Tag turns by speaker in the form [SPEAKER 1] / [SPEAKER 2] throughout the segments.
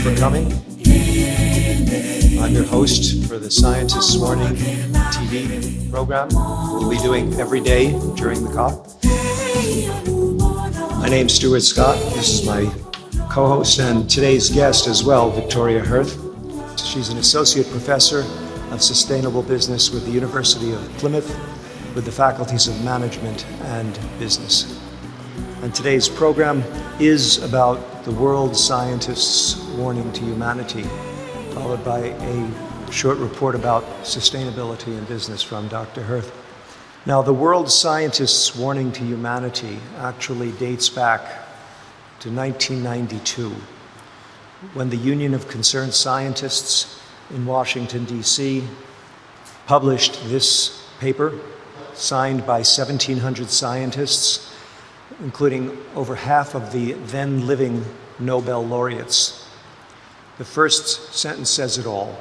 [SPEAKER 1] for coming. I'm your host for the Scientists Warning TV program we'll be doing every day during the COP. My name's Stuart Scott. This is my co-host and today's guest as well, Victoria Hirth. She's an associate professor of sustainable business with the University of Plymouth with the faculties of management and business. And today's program is about the world scientists' warning to humanity, followed by a short report about sustainability in business from Dr. Hirth. Now, the world scientists' warning to humanity actually dates back to 1992, when the Union of Concerned Scientists in Washington, D.C. published this paper, signed by 1,700 scientists, including over half of the then living Nobel laureates. The first sentence says it all.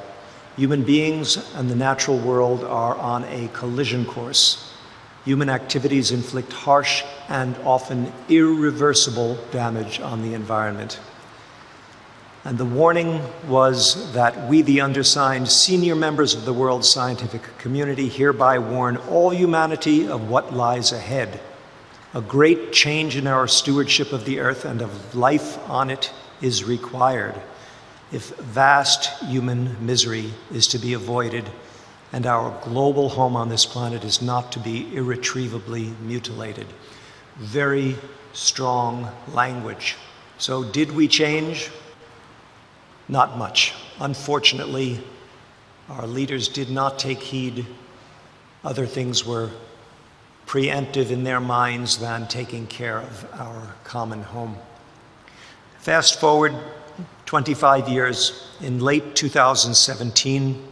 [SPEAKER 1] Human beings and the natural world are on a collision course. Human activities inflict harsh and often irreversible damage on the environment. And the warning was that we, the undersigned senior members of the world scientific community, hereby warn all humanity of what lies ahead. A great change in our stewardship of the earth and of life on it is required if vast human misery is to be avoided and our global home on this planet is not to be irretrievably mutilated. Very strong language. So did we change? Not much. Unfortunately, our leaders did not take heed. Other things were preemptive in their minds than taking care of our common home. Fast forward 25 years, in late 2017,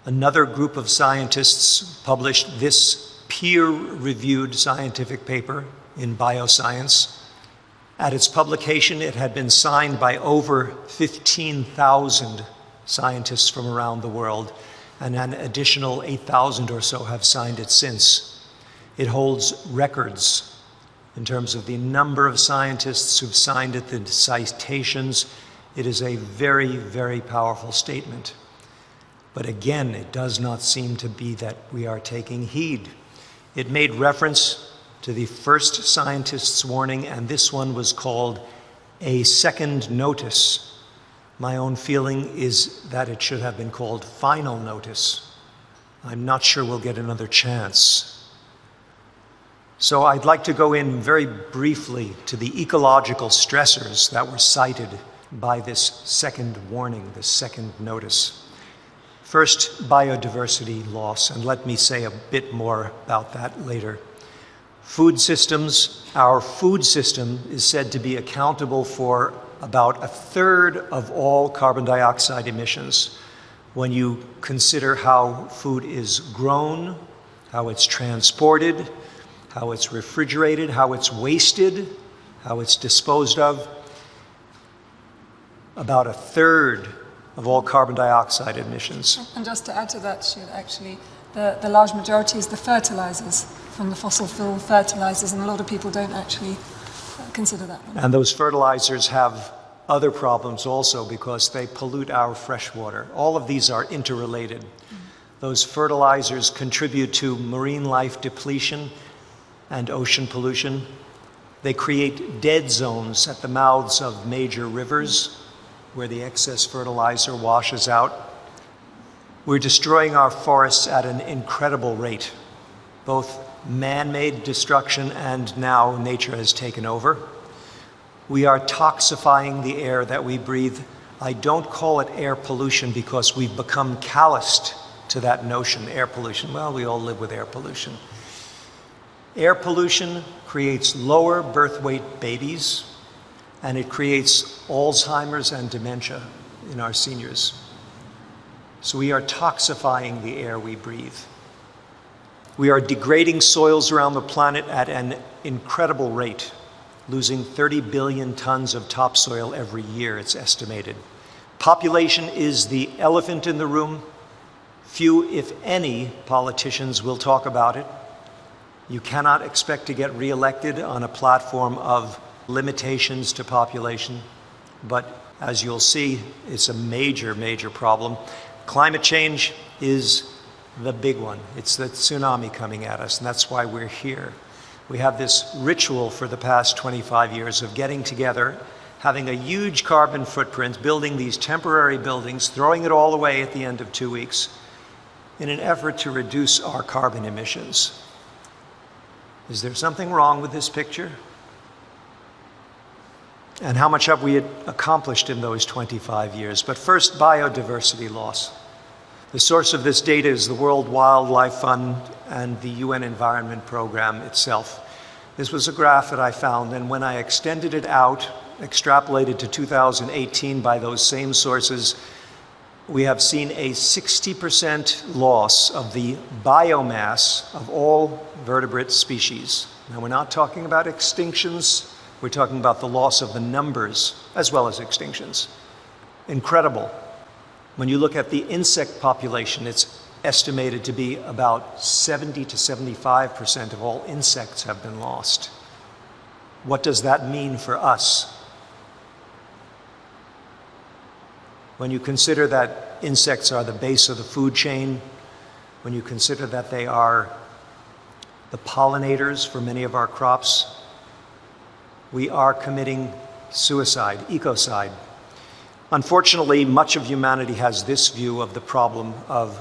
[SPEAKER 1] another group of scientists published this peer-reviewed scientific paper in Bioscience. At its publication, it had been signed by over 15,000 scientists from around the world, and an additional 8,000 or so have signed it since. It holds records in terms of the number of scientists who've signed it, the citations. It is a very, very powerful statement. But again, it does not seem to be that we are taking heed. It made reference to the first scientist's warning, and this one was called a second notice. My own feeling is that it should have been called final notice. I'm not sure we'll get another chance. So I'd like to go in very briefly to the ecological stressors that were cited by this second warning, this second notice. First, biodiversity loss, and let me say a bit more about that later. Food systems. Our food system is said to be accountable for about a third of all carbon dioxide emissions when you consider how food is grown, how it's transported, how it's refrigerated, how it's wasted, how it's disposed of. About a third of all carbon dioxide emissions.
[SPEAKER 2] And just to add to that, Stuart, actually, the large majority is the fertilizers from the fossil fuel fertilizers, and a lot of people don't actually consider that one.
[SPEAKER 1] And those fertilizers have other problems also because they pollute our fresh water. All of these are interrelated. Those fertilizers contribute to marine life depletion and ocean pollution. They create dead zones at the mouths of major rivers where the excess fertilizer washes out. We're destroying our forests at an incredible rate. Both man-made destruction and now nature has taken over. We are toxifying the air that we breathe. I don't call it air pollution because we've become calloused to that notion, air pollution. Well, we all live with air pollution. Air pollution creates lower birth weight babies, and it creates Alzheimer's and dementia in our seniors. So we are toxifying the air we breathe. We are degrading soils around the planet at an incredible rate, losing 30 billion tons of topsoil every year, it's estimated. Population is the elephant in the room. Few, if any, politicians will talk about it. You cannot expect to get reelected on a platform of limitations to population. But As you'll see, it's a major, major problem. Climate change is the big one. It's the tsunami coming at us, and that's why we're here. We have this ritual for the past 25 years of getting together, having a huge carbon footprint, building these temporary buildings, throwing it all away at the end of 2 weeks in an effort to reduce our carbon emissions. Is there something wrong with this picture? And how much have we accomplished in those 25 years? But first, biodiversity loss. The source of this data is the World Wildlife Fund and the UN Environment Program itself. This was a graph that I found, and when I extended it out, extrapolated to 2018 by those same sources, we have seen a 60% loss of the biomass of all vertebrate species. Now, we're not talking about extinctions, we're talking about the loss of the numbers as well as extinctions. Incredible. When you look at the insect population, it's estimated to be about 70 to 75% of all insects have been lost. What does that mean for us? When you consider that insects are the base of the food chain, when you consider that they are the pollinators for many of our crops, we are committing suicide, ecocide. Unfortunately, much of humanity has this view of the problem of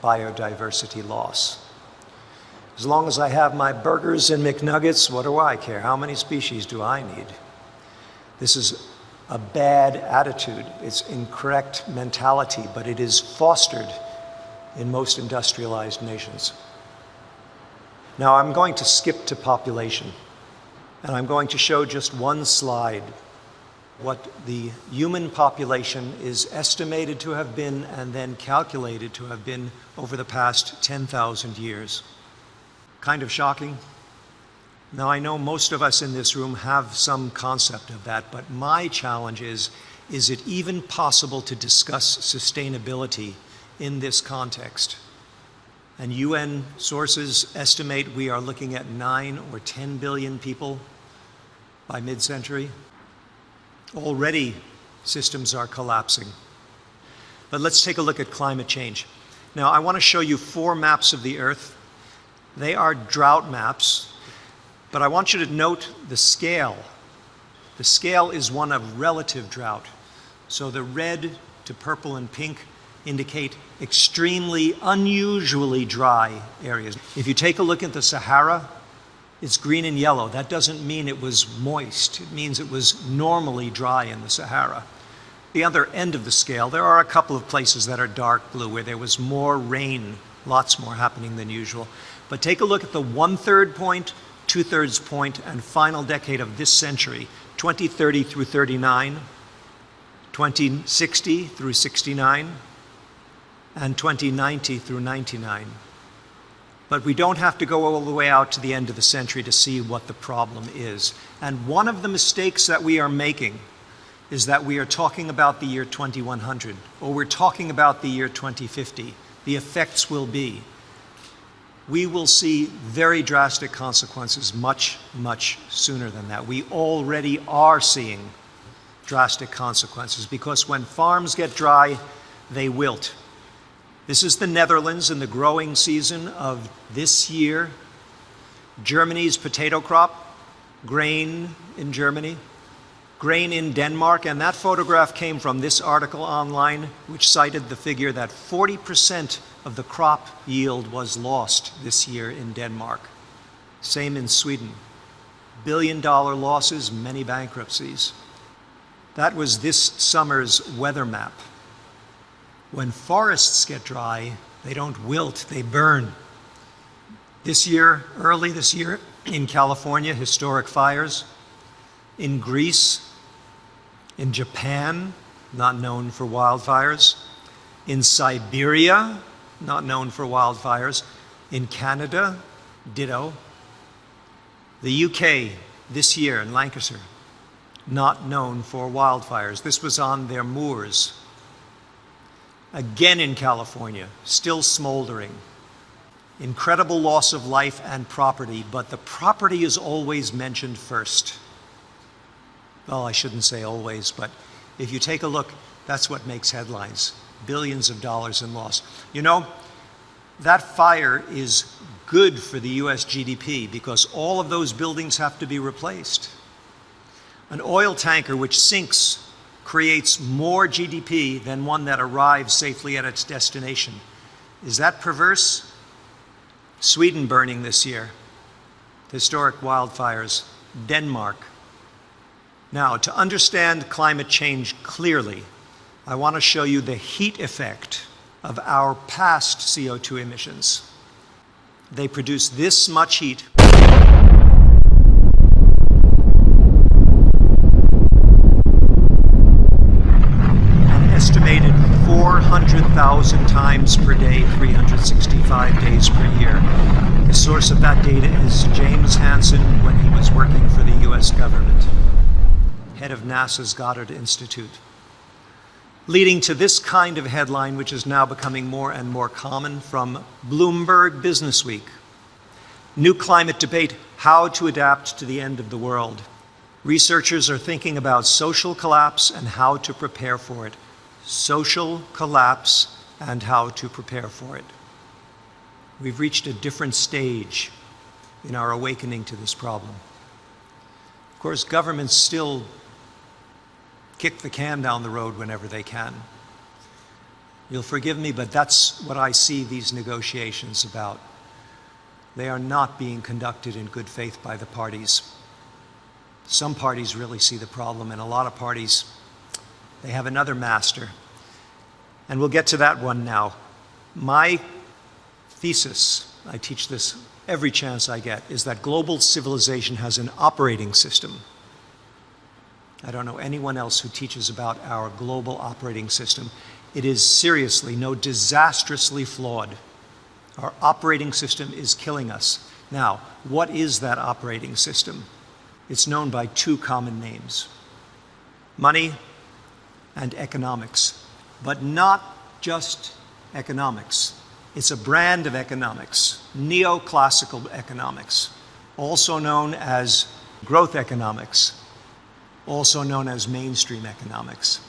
[SPEAKER 1] biodiversity loss. As long as I have my burgers and McNuggets, what do I care? How many species do I need? This is a bad attitude. It's incorrect mentality, but it is fostered in most industrialized nations. Now, I'm going to skip to population, and I'm going to show just one slide what the human population is estimated to have been and then calculated to have been over the past 10,000 years. Kind of shocking. Now, I know most of us in this room have some concept of that, but my challenge is it even possible to discuss sustainability in this context? And UN sources estimate we are looking at 9 or 10 billion people by mid-century. Already, systems are collapsing. But let's take a look at climate change. Now, I want to show you 4 maps of the Earth. They are drought maps, but I want you to note the scale. The scale is one of relative drought. So the red to purple and pink indicate extremely unusually dry areas. If you take a look at the Sahara, it's green and yellow. That doesn't mean it was moist. It means it was normally dry in the Sahara. The other end of the scale, there are a couple of places that are dark blue where there was more rain, lots more happening than usual. But take a look at the 1/3 point, 2/3 point, and final decade of this century, 2030 through 39, 2060 through 69, and 2090 through 99. But we don't have to go all the way out to the end of the century to see what the problem is. And one of the mistakes that we are making is that we are talking about the year 2100, or we're talking about the year 2050. The effects will be. We will see very drastic consequences much, much sooner than that. We already are seeing drastic consequences because when farms get dry, they wilt. This is the Netherlands in the growing season of this year. Germany's potato crop, grain in Germany, grain in Denmark, and that photograph came from this article online, which cited the figure that 40% of the crop yield was lost this year in Denmark. Same in Sweden. $billion losses, many bankruptcies. That was this summer's weather map. When forests get dry, they don't wilt, they burn. This year, early this year, in California, historic fires. In Greece, in Japan, not known for wildfires. In Siberia, not known for wildfires. In Canada, ditto. The UK, this year in Lancashire, not known for wildfires. This was on their moors. Again in California, still smoldering. Incredible loss of life and property, but the property is always mentioned first. Well, I shouldn't say always, but If you take a look, that's what makes headlines. Billions of dollars in loss. You know, that fire is good for the US GDP because all of those buildings have to be replaced. An oil tanker which sinks creates more GDP than one that arrives safely at its destination. Is that perverse? Sweden burning this year. Historic wildfires. Denmark. Now, to understand climate change clearly, I want to show you the heat effect of our past CO2 emissions. They produce this much heat. An estimated 400,000 times per day, 365 days per year. The source of that data is James Hansen when he was working for the US government, head of NASA's Goddard Institute. Leading to this kind of headline, which is now becoming more and more common from Bloomberg Businessweek. New climate debate, how to adapt to the end of the world. Researchers are thinking about social collapse and how to prepare for it. Social collapse and how to prepare for it. We've reached a different stage in our awakening to this problem. Of course, governments still kick the can down the road whenever they can. You'll forgive me, but that's what I see these negotiations about. They are not being conducted in good faith by the parties. Some parties really see the problem, and a lot of parties, they have another master. And we'll get to that one now. My thesis, I teach this every chance I get, is that global civilization has an operating system. I don't know anyone else who teaches about our global operating system. It is seriously, no, disastrously flawed. Our operating system is killing us. Now, what is that operating system? It's known by two common names: money and economics, but not just economics. It's a brand of economics, Neoclassical Economics, also known as growth economics, also known as mainstream economics.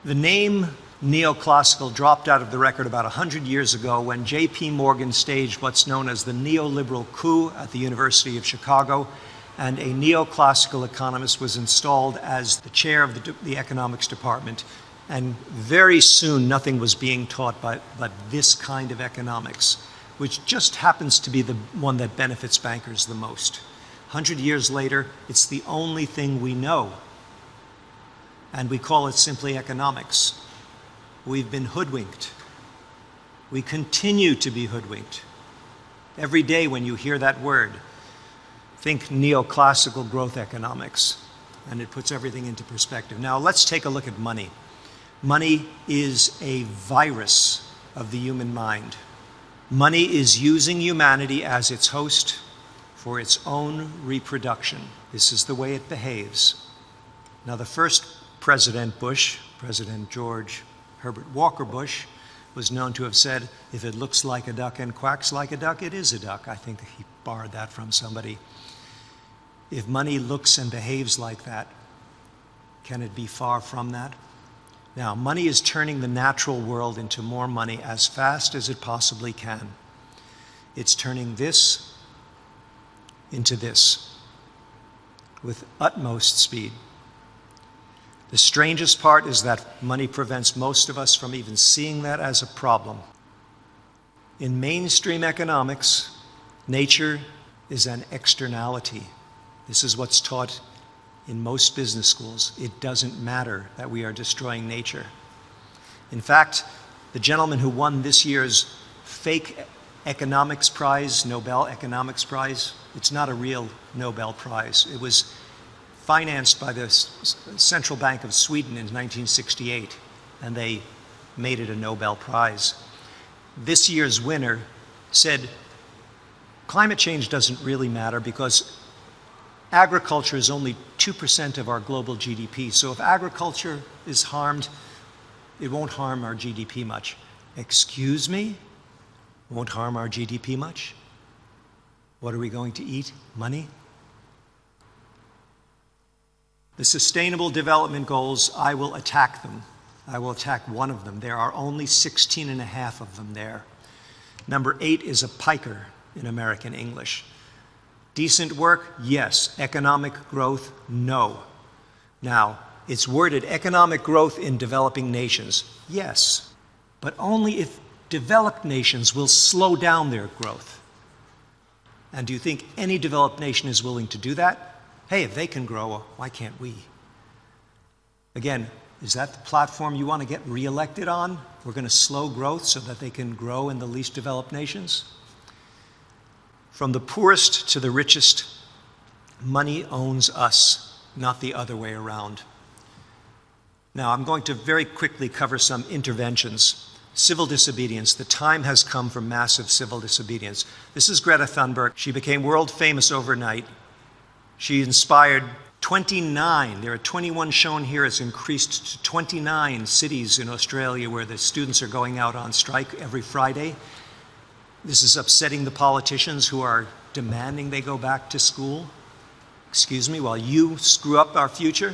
[SPEAKER 1] The name neoclassical dropped out of the record about 100 years ago when J.P. Morgan staged what's known as the neoliberal coup at the University of Chicago, and a neoclassical economist was installed as the chair of the economics department. And very soon, nothing was being taught but this kind of economics, which just happens to be the one that benefits bankers the most. 100 years later, it's the only thing we know. And we call it simply economics. We've been hoodwinked. We continue to be hoodwinked. Every day when you hear that word, think neoclassical growth economics, and it puts everything into perspective. Now let's take a look at money. Money is a virus of the human mind. Money is using humanity as its host for its own reproduction. This is the way it behaves. Now, the first President Bush, President George Herbert Walker Bush, was known to have said, if it looks like a duck and quacks like a duck, it is a duck. I think he borrowed that from somebody. If money looks and behaves like that, can it be far from that? Now, money is turning the natural world into more money as fast as it possibly can. It's turning this into this with utmost speed. The strangest part is that money prevents most of us from even seeing that as a problem. In mainstream economics, nature is an externality. This is what's taught in most business schools. It doesn't matter that we are destroying nature. In fact, the gentleman who won this year's fake economics prize, Nobel Economics Prize, it's not a real Nobel Prize. It was financed by the Central Bank of Sweden in 1968, and they made it a Nobel Prize. This year's winner said, climate change doesn't really matter because agriculture is only 2% of our global GDP. So if agriculture is harmed, it won't harm our GDP much. Excuse me? Won't harm our GDP much? What are we going to eat? Money? The Sustainable Development Goals, I will attack them. I will attack one of them. There are only 16 and a half of them there. Number 8 is a piker in American English. Decent work, yes. Economic growth, no. Now, it's worded economic growth in developing nations, yes, but only if developed nations will slow down their growth. And do you think any developed nation is willing to do that? Hey, if they can grow, why can't we? Again, is that the platform you want to get reelected on? We're going to slow growth so that they can grow in the least developed nations? From the poorest to the richest, money owns us, not the other way around. Now, I'm going to very quickly cover some interventions. Civil disobedience. The time has come for massive civil disobedience. This is Greta Thunberg. She became world famous overnight. She inspired 29, there are 21 shown here, it's increased to 29 cities in Australia where the students are going out on strike every Friday. This is upsetting the politicians who are demanding they go back to school. Excuse me, while you screw up our future.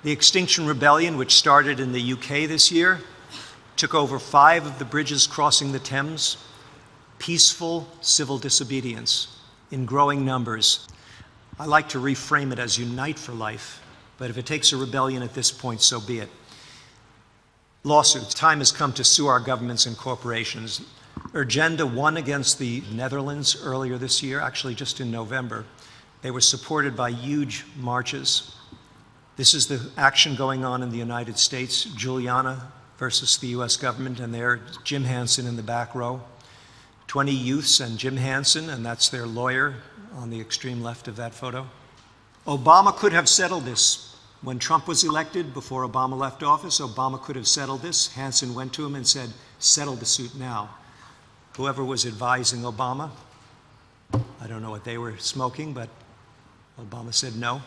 [SPEAKER 1] The Extinction Rebellion, which started in the UK this year, took over 5 of the bridges crossing the Thames. Peaceful civil disobedience in growing numbers. I like to reframe it as unite for life, but if it takes a rebellion at this point, so be it. Lawsuits. Time has come to sue our governments and corporations. Urgenda won against the Netherlands earlier this year, actually just in November. They were supported by huge marches. This is the action going on in the United States, Juliana versus the US government, and there, Jim Hansen in the back row. 20 youths and Jim Hansen, and that's their lawyer on the extreme left of that photo. Obama could have settled this. When Trump was elected, before Obama left office, Obama could have settled this. Hansen went to him and said, settle the suit now. Whoever was advising Obama, I don't know what they were smoking, but Obama said no.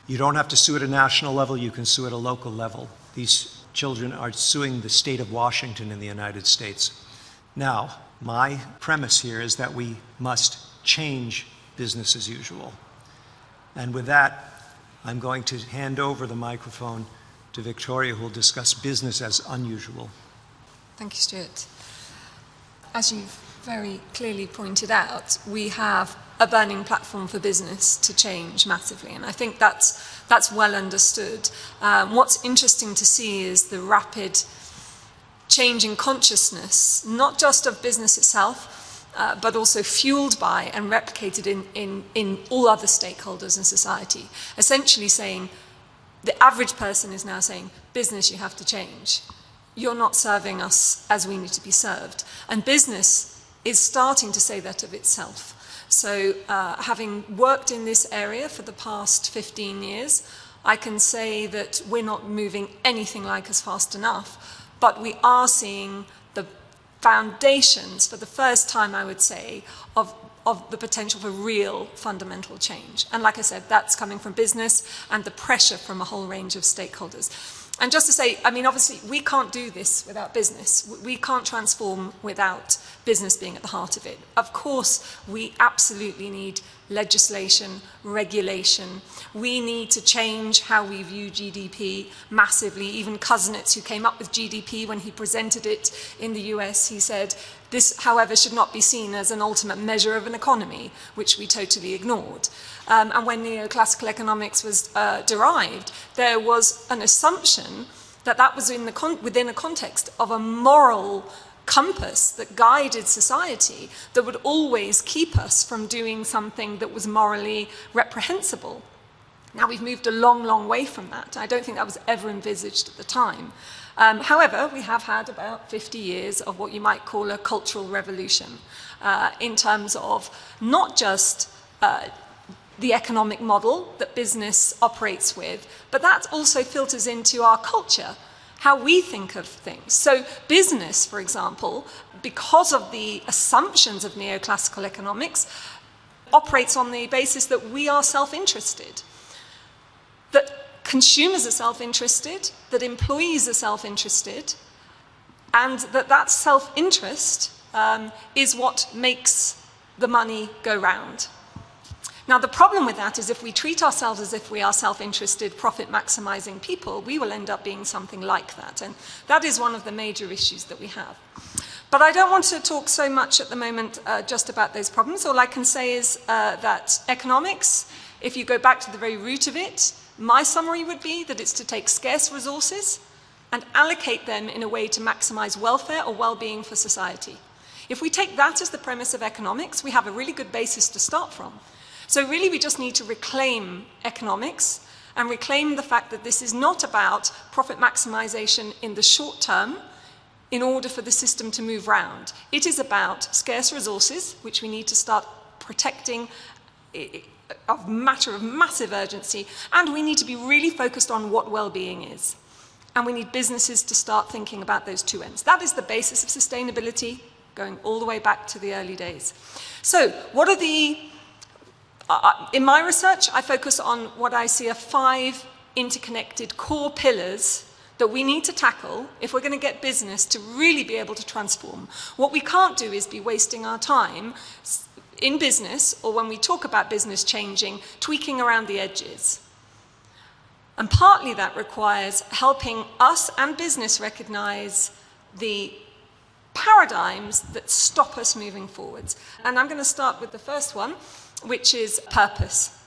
[SPEAKER 1] You don't have to sue at a national level, you can sue at a local level. These children are suing the state of Washington in the United States. Now, my premise here is that we must change business as usual. And with that, I'm going to hand over the microphone to Victoria, who will discuss business as unusual.
[SPEAKER 2] Thank you, Stuart. As you've very clearly pointed out, we have a burning platform for business to change massively, and I think that's well understood. What's interesting to see is the rapid change in consciousness, not just of business itself, but also fueled by and replicated in all other stakeholders in society. Essentially saying, the average person is now saying, business, you have to change. You're not serving us as we need to be served. And business is starting to say that of itself. So having worked in this area for the past 15 years, I can say that we're not moving anything like as fast enough, but we are seeing the foundations for the first time, I would say, of the potential for real fundamental change. And like I said, that's coming from business and the pressure from a whole range of stakeholders. And just to say, I mean, obviously, we can't do this without business. We can't transform without business being at the heart of it. Of course, we absolutely need legislation, regulation. We need to change how we view GDP massively. Even Kuznets, who came up with GDP when he presented it in the US, he said, this, however, should not be seen as an ultimate measure of an economy, which we totally ignored. And when Neoclassical Economics was derived, there was an assumption that that was within a context of a moral compass that guided society that would always keep us from doing something that was morally reprehensible. Now, we've moved a long, long way from that. I don't think that was ever envisaged at the time. However, we have had about 50 years of what you might call a cultural revolution in terms of not just the economic model that business operates with, but that also filters into our culture, how we think of things. So business, for example, because of the assumptions of neoclassical economics, operates on the basis that we are self-interested, that consumers are self-interested, that employees are self-interested, and that self-interest is what makes the money go round. Now, the problem with that is if we treat ourselves as if we are self-interested, profit-maximizing people, we will end up being something like that. And that is one of the major issues that we have. But I don't want to talk so much at the moment just about those problems. All I can say is that economics, if you go back to the very root of it, my summary would be that it's to take scarce resources and allocate them in a way to maximize welfare or well-being for society. If we take that as the premise of economics, we have a really good basis to start from. So really we just need to reclaim economics and reclaim the fact that this is not about profit maximization in the short term in order for the system to move round. It is about scarce resources, which we need to start protecting, a matter of massive urgency, and we need to be really focused on what well-being is. And we need businesses to start thinking about those two ends. That is the basis of sustainability, going all the way back to the early days. So, what are the... in my research, I focus on what I see are 5 interconnected core pillars that we need to tackle if we're going to get business to really be able to transform. What we can't do is be wasting our time in business, or when we talk about business changing, tweaking around the edges. And partly that requires helping us and business recognize the paradigms that stop us moving forwards. And I'm going to start with the first one, which is purpose.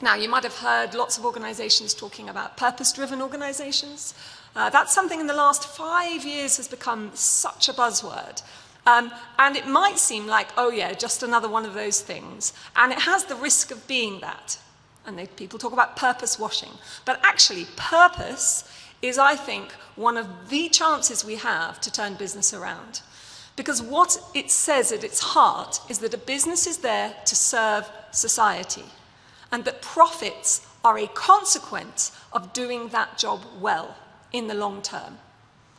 [SPEAKER 2] Now, you might have heard lots of organizations talking about purpose-driven organizations. That's something in the last 5 years has become such a buzzword. And it might seem like, oh yeah, just another one of those things. And it has the risk of being that. And people talk about purpose washing. But actually, purpose is, I think, one of the chances we have to turn business around. Because what it says at its heart is that a business is there to serve society, and that profits are a consequence of doing that job well in the long term.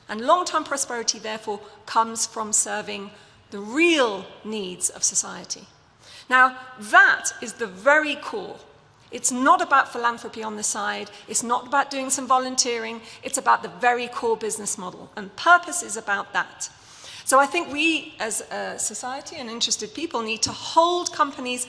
[SPEAKER 2] And long-term prosperity, therefore, comes from serving the real needs of society. Now, that is the very core. It's not about philanthropy on the side. It's not about doing some volunteering. It's about the very core business model. And purpose is about that. So I think we, as a society and interested people, need to hold companies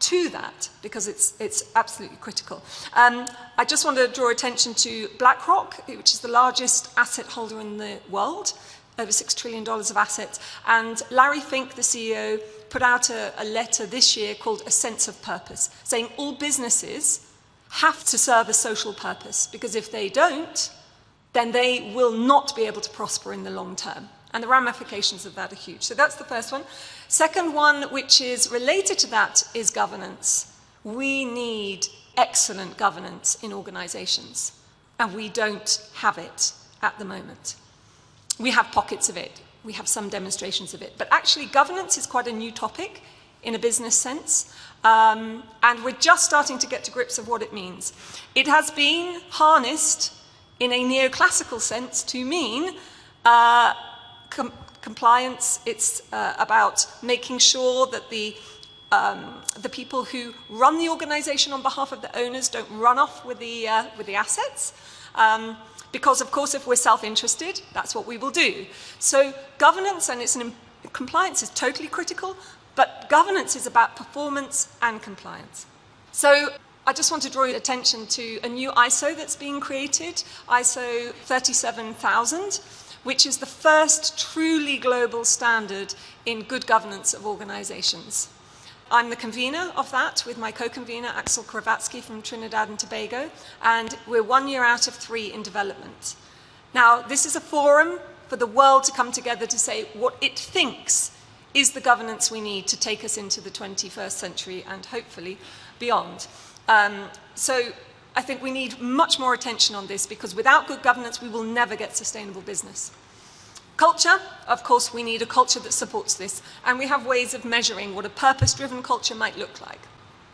[SPEAKER 2] to that, because it's absolutely critical. I just want to draw attention to BlackRock, which is the largest asset holder in the world, over $6 trillion of assets. And Larry Fink, the CEO, put out a letter this year called A Sense of Purpose, saying all businesses have to serve a social purpose, because if they don't, then they will not be able to prosper in the long term. And the ramifications of that are huge. So that's the first one. Second one, which is related to that, is governance. We need excellent governance in organizations, and we don't have it at the moment. We have pockets of it. We have some demonstrations of it. But actually, governance is quite a new topic in a business sense, and we're just starting to get to grips of what it means. It has been harnessed in a neoclassical sense to mean compliance. It's about making sure that the people who run the organization on behalf of the owners don't run off with the assets. Because, of course, if we're self-interested, that's what we will do. So governance and compliance is totally critical, but governance is about performance and compliance. So I just want to draw your attention to a new ISO that's being created, ISO 37000, which is the first truly global standard in good governance of organizations. I'm the convener of that with my co-convener, Axel Kravatsky from Trinidad and Tobago, and we're 1 year out of 3 in development. Now, this is a forum for the world to come together to say what it thinks is the governance we need to take us into the 21st century and hopefully beyond. So I think we need much more attention on this, because without good governance, we will never get sustainable business. Culture, of course, we need a culture that supports this, and we have ways of measuring what a purpose-driven culture might look like.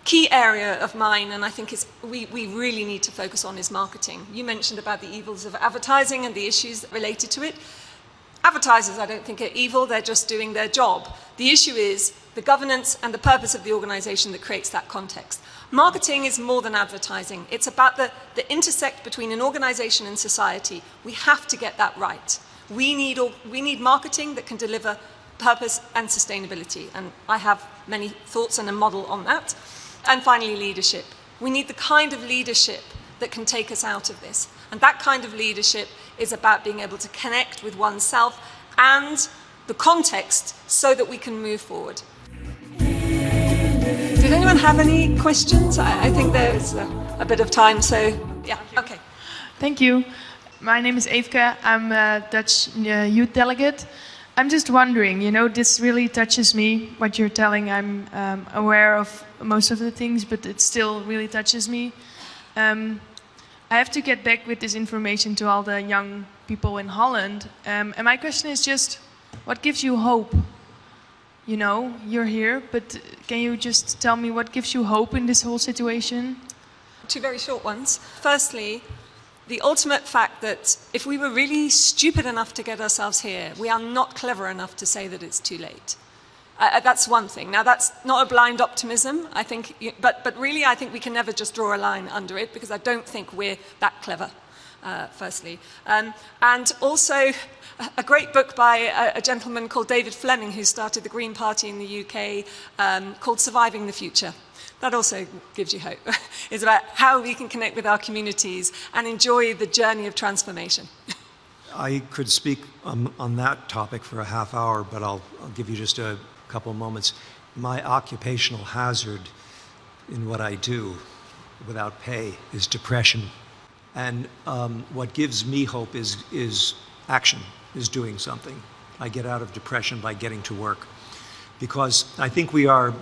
[SPEAKER 2] Key area of mine, and I think we really need to focus on, is marketing. You mentioned about the evils of advertising and the issues related to it. Advertisers, I don't think, are evil, they're just doing their job. The issue is the governance and the purpose of the organization that creates that context. Marketing is more than advertising. It's about the intersect between an organization and society. We have to get that right. We need marketing that can deliver purpose and sustainability, and I have many thoughts and a model on that. And finally, leadership. We need the kind of leadership that can take us out of this. And that kind of leadership is about being able to connect with oneself and the context so that we can move forward. Did anyone have any questions? I think there's a bit of time, so yeah, okay.
[SPEAKER 3] Thank you. My name is Evke. I'm a Dutch youth delegate. I'm just wondering, you know, this really touches me, what you're telling. I'm aware of most of the things, but it still really touches me. I have to get back with this information to all the young people in Holland. And my question is just, what gives you hope? You know, you're here, but can you just tell me what gives you hope in this whole situation?
[SPEAKER 2] Two very short ones. Firstly, the ultimate fact that if we were really stupid enough to get ourselves here, we are not clever enough to say that it's too late. That's one thing. Now, that's not a blind optimism, I think, but really I think we can never just draw a line under it because I don't think we're that clever, firstly. And also, a great book by a gentleman called David Fleming, who started the Green Party in the UK, called Surviving the Future. That also gives you hope. It's about how we can connect with our communities and enjoy the journey of transformation.
[SPEAKER 1] I could speak on that topic for a half hour, but I'll give you just a couple of moments. My occupational hazard in what I do without pay is depression. And what gives me hope is action, is doing something. I get out of depression by getting to work. Because I think we are,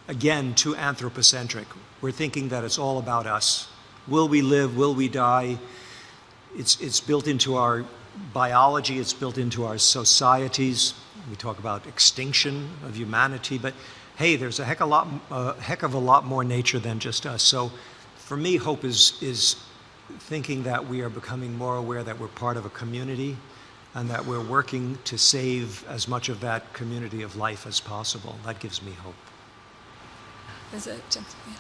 [SPEAKER 1] again, too anthropocentric. We're thinking that it's all about us. Will we live? Will we die? It's built into our biology. It's built into our societies. We talk about extinction of humanity, but hey, there's a heck of a lot more nature than just us. So for me, hope is thinking that we are becoming more aware that we're part of a community and that we're working to save as much of that community of life as possible. That gives me hope.
[SPEAKER 2] There's a gentleman.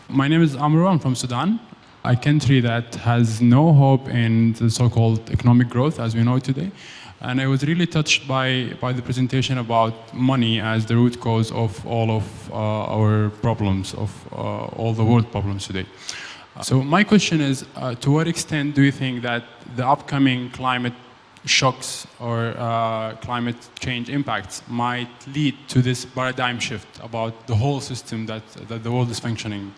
[SPEAKER 2] Yeah.
[SPEAKER 4] My name is Amru. I'm from Sudan, a country that has no hope in the so-called economic growth as we know it today. And I was really touched by the presentation about money as the root cause of all of our problems, of all the world problems today. So my question is, to what extent do you think that the upcoming climate shocks or climate change impacts might lead to this paradigm shift about the whole system that the world is functioning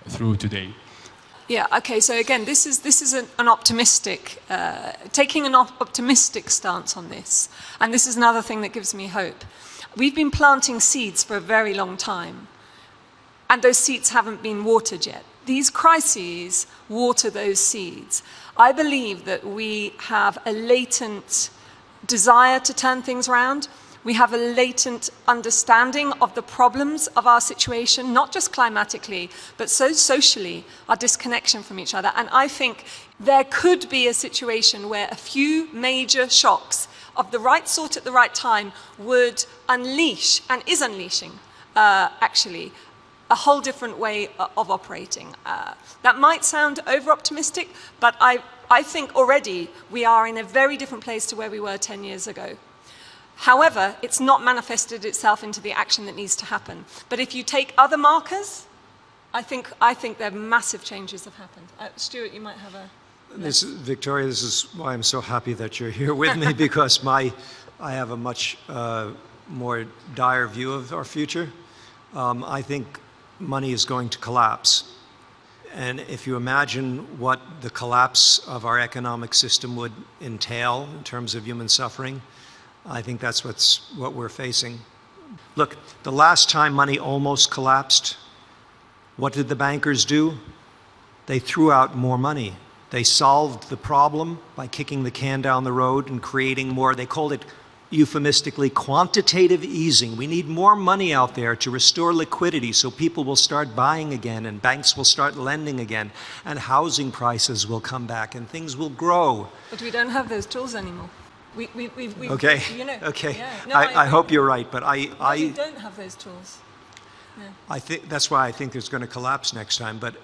[SPEAKER 4] through today?
[SPEAKER 2] Yeah, okay, so again, this is an optimistic, taking an optimistic stance on this. And this is another thing that gives me hope. We've been planting seeds for a very long time, and those seeds haven't been watered yet. These crises water those seeds. I believe that we have a latent desire to turn things around. We have a latent understanding of the problems of our situation, not just climatically, but so socially, our disconnection from each other. And I think there could be a situation where a few major shocks of the right sort at the right time would unleash, and is unleashing, actually, a whole different way of operating. That might sound over-optimistic, but I think already we are in a very different place to where we were 10 years ago. However, it's not manifested itself into the action that needs to happen. But if you take other markers, I think there are massive changes have happened. Stuart, you might have a...
[SPEAKER 1] Victoria, this is why I'm so happy that you're here with me, because I have a much more dire view of our future. I think money is going to collapse. And if you imagine what the collapse of our economic system would entail in terms of human suffering, I think that's what we're facing. Look, the last time money almost collapsed, what did the bankers do? They threw out more money. They solved the problem by kicking the can down the road and creating more. They called it euphemistically quantitative easing. We need more money out there to restore liquidity so people will start buying again and banks will start lending again and housing prices will come back and things will grow.
[SPEAKER 2] But we don't have those tools anymore.
[SPEAKER 1] Okay.
[SPEAKER 2] You know,
[SPEAKER 1] okay.
[SPEAKER 2] Yeah. No,
[SPEAKER 1] I hope you're right, but
[SPEAKER 2] we don't have those tools. Yeah.
[SPEAKER 1] I think that's why I think it's going to collapse next time. But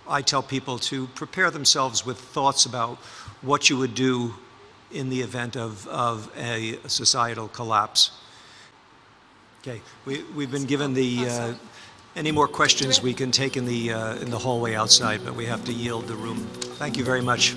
[SPEAKER 1] I tell people to prepare themselves with thoughts about what you would do in the event of a societal collapse. Okay, we've been given the Any more questions we can take in the hallway outside, but we have to yield the room. Thank you very much.